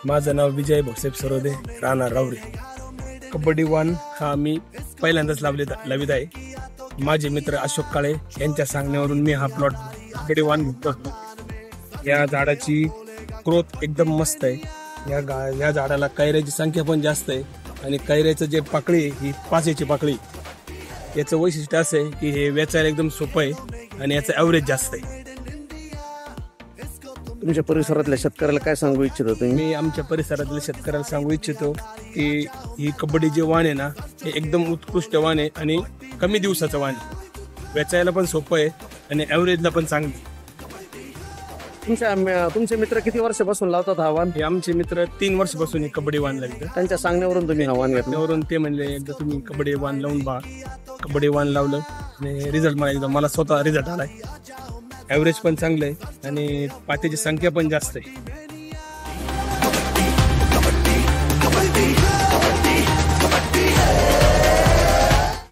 माझं नाव विजय भोसेप सरोदे, राहणार राहुरी. कबड्डी 1 हा मी पहिल्यांदाच लावित आहे. माझे मित्र अशोक काळे यांच्या सांगण्यावरून मी हा प्लॉट कबड्डी 1 घेतला. या झाडाची ग्रोथ एकदम मस्त आहे. या झाडाला कैऱ्याची संख्या पण जास्त आहे आणि कैऱ्याचं जे पाकळी ही 5 पाकळी. याचं वैशिष्ट्य असं आहे की हे वेचायला एकदम सोपं आहे आणि याचं ॲव्हरेज जास्त आहे. तुमच्या परिसरातल्या शेतकऱ्याला काय सांगू इच्छितो तुम्ही? मी आमच्या परिसरातल्या शेतकऱ्याला सांगू इच्छितो की ही कबड्डी जे वाण आहे ना, हे एकदम उत्कृष्ट वाण आहे आणि कमी दिवसाचं वाण आहे. वेचायला पण सोपं आहे आणि ॲव्हरेजला पण चांगली. तुमचे मित्र किती वर्षापासून लावतात हा वाण? हे आमचे मित्र 3 वर्षापासून ही कबड्डी वाण लावतात. त्यांच्या सांगण्यावरून तुम्ही हा वाण घेतला? त्यावरून ते म्हणले एकदा तुम्ही कबड्डी वाण लावून पहा. कबड्डी वाण लावलं आणि रिझल्ट मला स्वतः रिझल्ट आलाय. ॲव्हरेज पण चांगलं आहे आणि पात्याची संख्या पण जास्त आहे.